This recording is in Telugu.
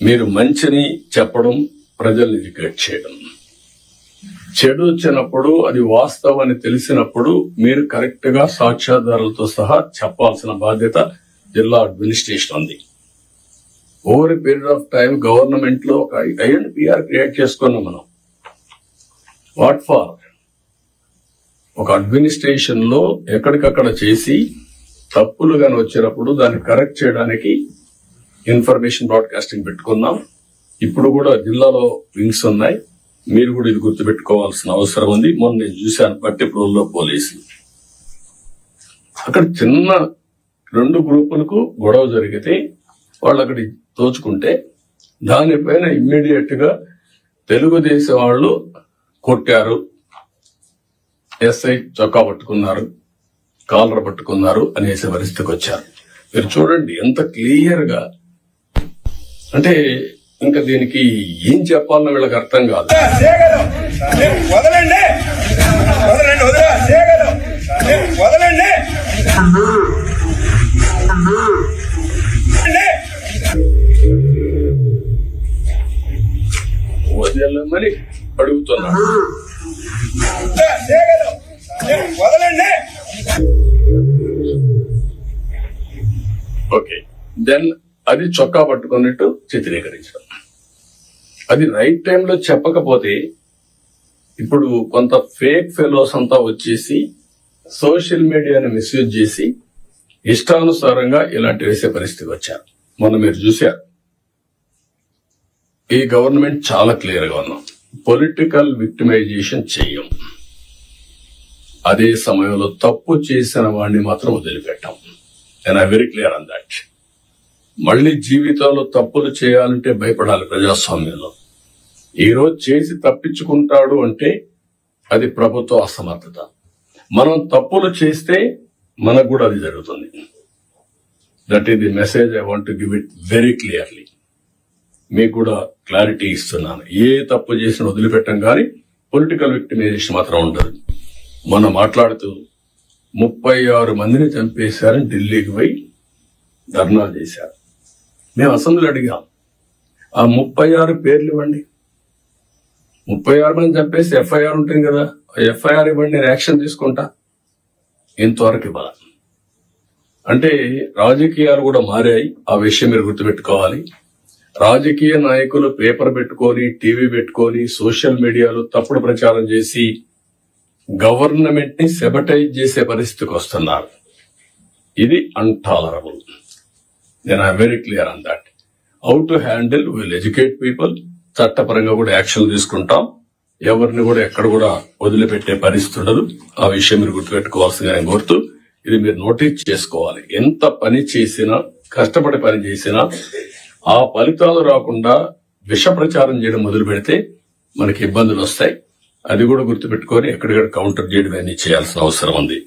మీరు మంచిని చెప్పడం, ప్రజల్ని ఎడ్యుకేట్ చేయడం. చెడు వచ్చినప్పుడు అది వాస్తవాన్ని తెలిసినప్పుడు మీరు కరెక్ట్ గా సాక్ష్యాధారాలతో సహా చెప్పాల్సిన బాధ్యత జిల్లా అడ్మినిస్ట్రేషన్ ఉంది. Over period of time government లో ఒక ఐఎన్పిఆర్ క్రియేట్ చేసుకున్నాం మనం. What for? ఒక అడ్మినిస్ట్రేషన్ లో ఎక్కడికక్కడ చేసి తప్పులు గాని వచ్చినప్పుడు దాన్ని కరెక్ట్ చేయడానికి ఇన్ఫర్మేషన్ బ్రాడ్కాస్టింగ్ పెట్టుకున్నాం. ఇప్పుడు కూడా జిల్లాలో వింగ్స్ ఉన్నాయి. మీరు కూడా ఇది గుర్తుపెట్టుకోవాల్సిన అవసరం ఉంది. మొన్న నేను చూశాను పట్టిప్రోల్లో పోలీసులు అక్కడ చిన్న 2 గ్రూపులకు గొడవ జరిగితే వాళ్ళు అక్కడ తోచుకుంటే దానిపైన ఇమ్మీడియట్ గా తెలుగుదేశం వాళ్ళు కొట్టారు, ఎస్ఐ చొక్కా పట్టుకున్నారు, కాలర్ పట్టుకున్నారు అనేసే పరిస్థితికి వచ్చారు. మీరు చూడండి ఎంత క్లియర్ గా. అంటే ఇంకా దీనికి ఏం చెప్పాలన్న వీళ్ళకి అర్థం కాదు. వదలమని అడుగుతున్నారు. ఓకే, దెన్ అది చొక్కా పట్టుకున్నట్టు చిత్రీకరించడం. అది రైట్ టైంలో చెప్పకపోతే ఇప్పుడు కొంత ఫేక్ ఫెలోస్ అంతా వచ్చేసి సోషల్ మీడియాని మిస్యూజ్ చేసి ఇష్టానుసారంగా ఇలాంటి వేసే పరిస్థితికి వచ్చారు. మొన్న మీరు చూశారు. ఈ గవర్నమెంట్ చాలా క్లియర్ గా ఉన్నాం. పొలిటికల్ విక్టిమైజేషన్ చెయ్యం. అదే సమయంలో తప్పు చేసిన వాడిని మాత్రం వదిలిపెట్టాం. నేను వెరీ క్లియర్ ఆన్ దాట్. మళ్లీ జీవితంలో తప్పులు చేయాలంటే భయపడాలి ప్రజాస్వామ్యంలో. ఈ రోజు చేసి తప్పించుకుంటాడు అంటే అది ప్రభుత్వ అసమర్థత. మనం తప్పులు చేస్తే మనకు కూడా అది జరుగుతుంది. That is the message I want to give it very clearly. మీకు కూడా క్లారిటీ ఇస్తున్నాను. ఏ తప్పు చేసిన వదిలిపెట్టం కానీ పొలిటికల్ విక్టిమైజేషన్ మాత్రం ఉండదు. మనం మాట్లాడుతూ 36 మందిని చంపేశారని ఢిల్లీకి పోయి ధర్నాలు చేశారు. మేము అసెంబ్లీ అడిగాం, ఆ 36 పేర్లు ఇవ్వండి. 36 మంది చంపేసి ఎఫ్ఐఆర్ ఉంటుంది కదా, ఎఫ్ఐఆర్ ఇవ్వండి, నేను యాక్షన్ తీసుకుంటా. ఇంతవరకు ఇవ్వాలి. అంటే రాజకీయాలు కూడా మారాయి. ఆ విషయం మీరు గుర్తుపెట్టుకోవాలి. రాజకీయ నాయకులు పేపర్ పెట్టుకొని, టీవీ పెట్టుకొని, సోషల్ మీడియాలో తప్పుడు ప్రచారం చేసి గవర్నమెంట్ ని సెబటైజ్ చేసే పరిస్థితికి వస్తున్నారు. ఇది అన్టాలరబుల్. నేను I very clear on that. How to handle, will educate people. చట్టపరంగా కూడా యాక్షన్ తీసుకుంటాం. ఎవరిని కూడా ఎక్కడ కూడా వదిలిపెట్టే పరిస్థితి ఉండదు. ఆ విషయం మీరు గుర్తుపెట్టుకోవాల్సిందిగా నేను కోరుతూ, ఇది మీరు నోటీస్ చేసుకోవాలి. ఎంత పని చేసినా, కష్టపడి పని చేసినా ఆ ఫలితాలు రాకుండా విష ప్రచారం చేయడం మొదలు పెడితే మనకి ఇబ్బందులు వస్తాయి. అది కూడా గుర్తుపెట్టుకొని ఎక్కడికక్కడ కౌంటర్ చేయడం అన్ని చేయాల్సిన అవసరం ఉంది.